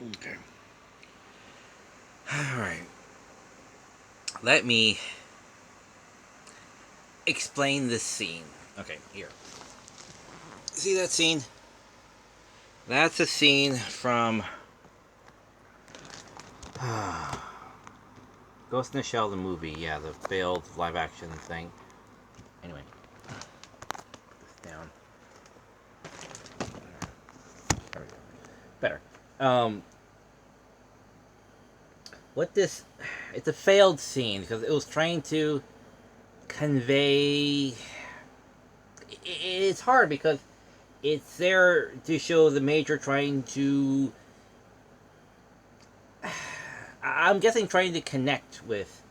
Okay. All right. Let me explain this scene. Okay, here. See that scene? That's a scene from Ghost in the Shell, the movie. Yeah, the failed live action thing. Anyway, put this down. There we go. Better. Um, what this? It's a failed scene because it was trying to convey. It's hard because it's there to show the Major trying to. I'm guessing trying to connect with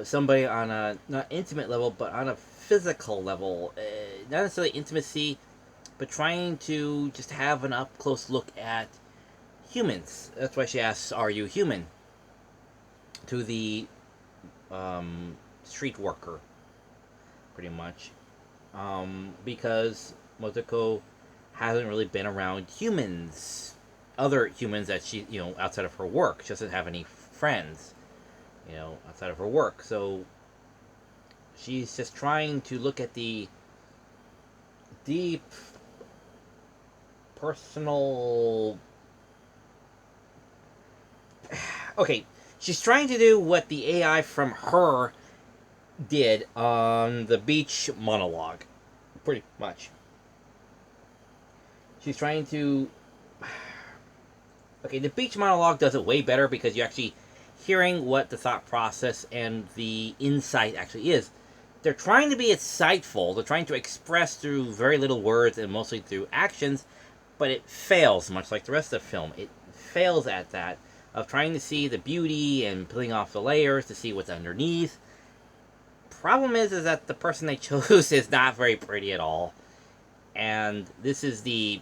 somebody on a not intimate level, but on a physical level. Not necessarily intimacy, but trying to just have an up close look at humans. That's why she asks, "Are you human?" to the street worker, pretty much, because Motoko hasn't really been around humans, other humans that she, outside of her work. She doesn't have any friends, outside of her work. So she's just trying to look at the deep personal. Okay, she's trying to do what the AI from her did on the beach monologue, pretty much. She's trying to. Okay, the beach monologue does it way better because you're actually hearing what the thought process and the insight actually is. They're trying to be insightful, they're trying to express through very little words and mostly through actions, but it fails, much like the rest of the film. It fails at that, of trying to see the beauty and peeling off the layers to see what's underneath. Problem is that the person they chose is not very pretty at all. And this is the.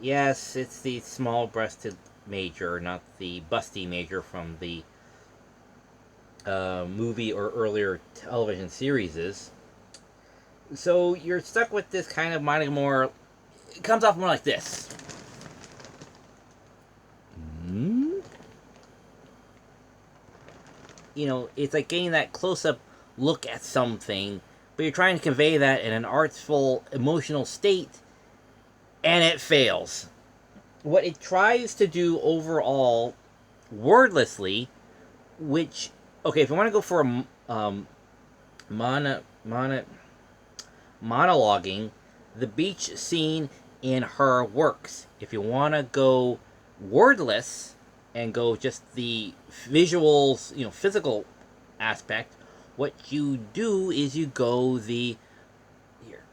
Yes, it's the small breasted major, not the busty major from the movie or earlier television series. So you're stuck with this kind of minding more. It comes off more like this. Hmm? It's like getting that close up look at something, but you're trying to convey that in an artful, emotional state, and it fails. What it tries to do overall, wordlessly, which, okay, if you want to go for a mono, mono, monologuing, the beach scene in her works. If you want to go wordless and go just the visuals, physical aspect, what you do is you go the here.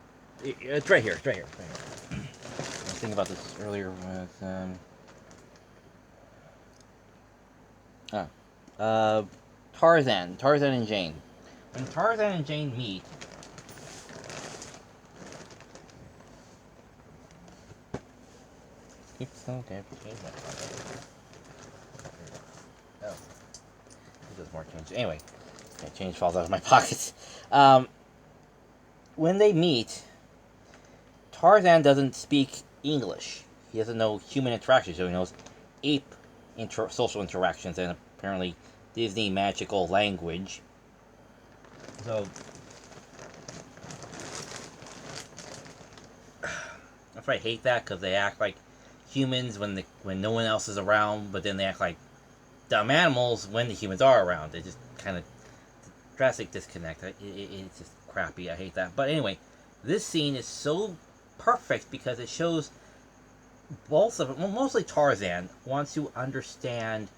It's right here. It's right here. It's right here. I was thinking about this earlier with ah, uh, Tarzan and Jane. When Tarzan and Jane meet, it's okay. Change that. Oh, this does more change. Anyway, change falls out of my pockets. Um, when they meet, Tarzan doesn't speak English. He doesn't know human interaction, so he knows ape social interactions and apparently Disney magical language. So that's why I hate that because they act like humans when no one else is around, but then they act like dumb animals when the humans are around. They just kind of drastic disconnect. It's just crappy. I hate that. But anyway, this scene is so perfect because it shows both of them. Well, mostly Tarzan wants to understand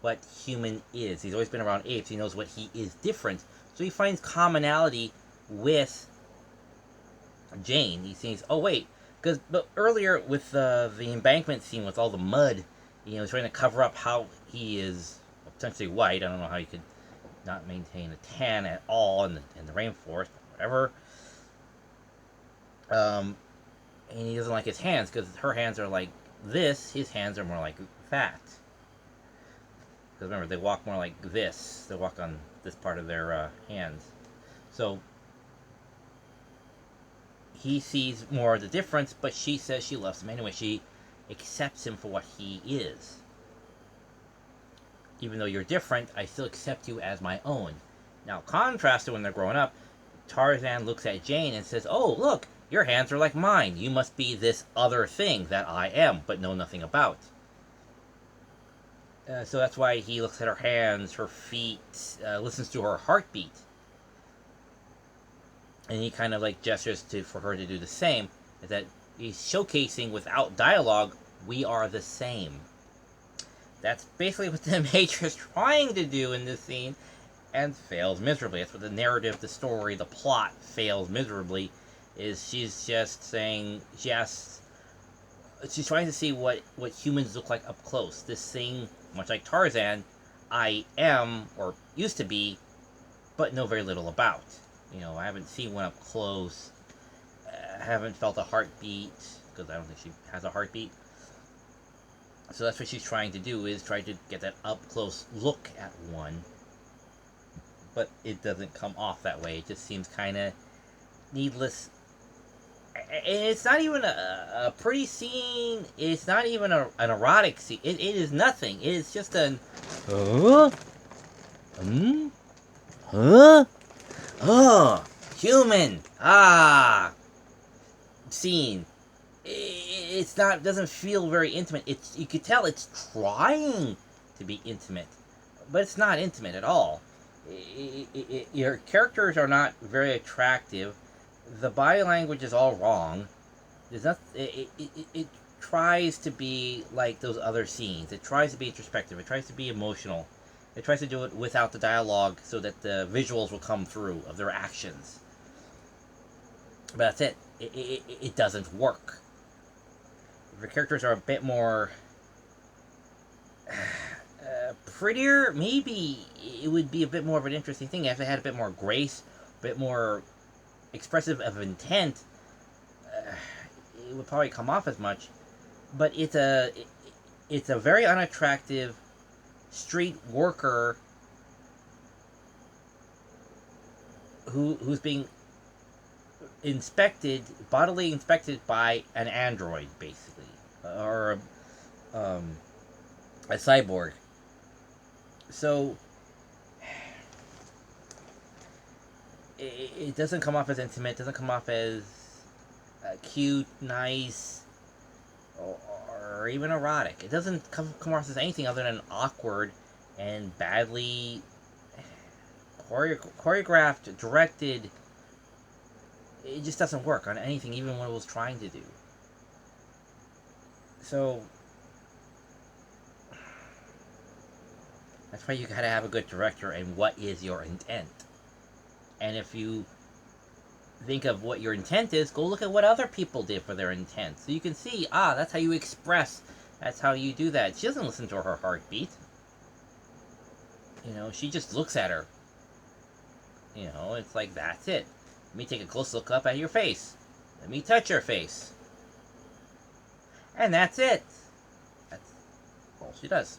what human is. He's always been around apes. He knows what he is different. So he finds commonality with Jane. He sees, oh wait, because earlier with the embankment scene with all the mud, he's trying to cover up how he is potentially white. I don't know how you could not maintain a tan at all in the rainforest, whatever. Um, and he doesn't like his hands because her hands are like this. His hands are more like that. Because remember, they walk more like this. They walk on this part of their hands. So he sees more of the difference, but she says she loves him anyway. She accepts him for what he is. Even though you're different, I still accept you as my own. Now, contrasted when they're growing up, Tarzan looks at Jane and says, "Oh, look, your hands are like mine. You must be this other thing that I am, but know nothing about." So that's why he looks at her hands, her feet, listens to her heartbeat, and he kind of like gestures for her to do the same. That he's showcasing without dialogue, we are the same. That's basically what the Major is trying to do in this scene, and fails miserably. That's what the narrative, the story, the plot fails miserably. Is she's just saying she's trying to see what humans look like up close. This thing, much like Tarzan, I am or used to be, but know very little about. I haven't seen one up close. I haven't felt a heartbeat because I don't think she has a heartbeat. So that's what she's trying to do, is try to get that up close look at one. But it doesn't come off that way. It just seems kind of needless. And it's not even a pretty scene. It's not even an erotic scene. It is nothing. It is just an huh? Huh? Oh, human. Scene. It's not. Doesn't feel very intimate. You could tell it's trying to be intimate, but it's not intimate at all. Your characters are not very attractive. The body language is all wrong. There's not. It tries to be like those other scenes. It tries to be introspective. It tries to be emotional. It tries to do it without the dialogue, so that the visuals will come through of their actions. But that's it. It doesn't work. If your characters are a bit more prettier, maybe it would be a bit more of an interesting thing. If they had a bit more grace, a bit more expressive of intent, it would probably come off as much. But it's a very unattractive street worker who's being bodily inspected by an android, basically, or a cyborg. So it doesn't come off as intimate. It doesn't come off as cute, nice, or even erotic. It doesn't come off as anything other than awkward and badly choreographed, directed. It just doesn't work on anything, even what it was trying to do. So that's why you gotta have a good director, and what is your intent. And if you think of what your intent is, go look at what other people did for their intent. So you can see, that's how you express, that's how you do that. She doesn't listen to her heartbeat. She just looks at her. It's like, that's it. Let me take a close look up at your face. Let me touch your face. And that's it. That's all she does.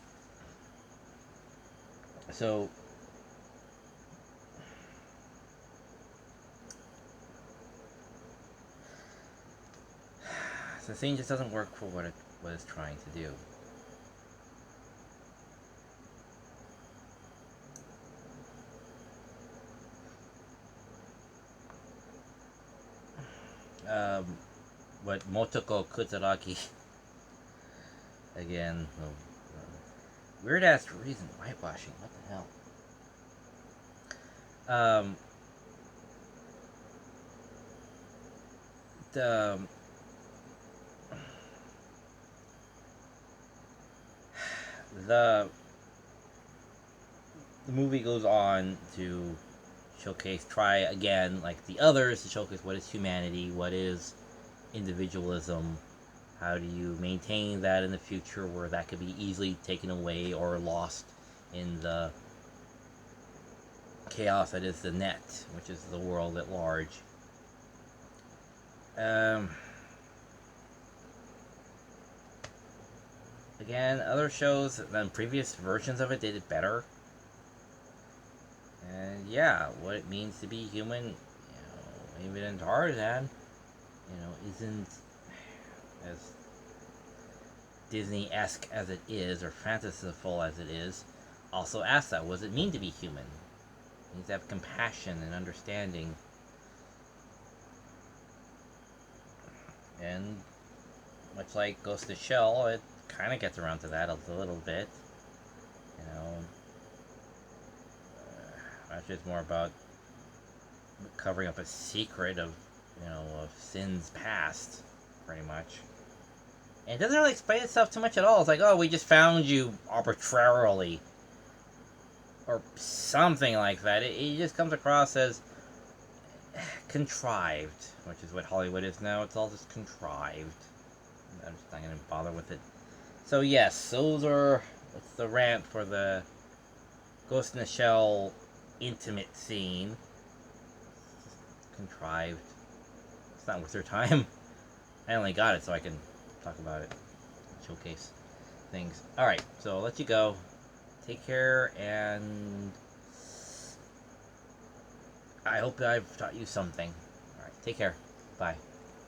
So the scene just doesn't work for what it's trying to do. What Motoko Kutaragi again. Weird ass reason, whitewashing. What the hell? The movie goes on to try again, like the others, to showcase what is humanity, what is individualism, how do you maintain that in the future where that could be easily taken away or lost in the chaos that is the net, which is the world at large. Again, other shows than previous versions of it did it better. And yeah, what it means to be human, even in Tarzan, isn't as Disney-esque as it is, or fanciful as it is, also asks that. What does it mean to be human? It means to have compassion and understanding. And much like Ghost in the Shell, it kind of gets around to that a little bit. You know, actually it's more about covering up a secret of, of sins past, pretty much. And it doesn't really explain itself too much at all. It's like, oh, we just found you arbitrarily. Or something like that. It just comes across as contrived, which is what Hollywood is now. It's all just contrived. I'm just not going to bother with it. So yes, that's the rant for the Ghost in the Shell intimate scene. Contrived. It's not worth your time. I only got it so I can talk about it. Showcase things. Alright, so I'll let you go. Take care, and I hope that I've taught you something. Alright, take care. Bye.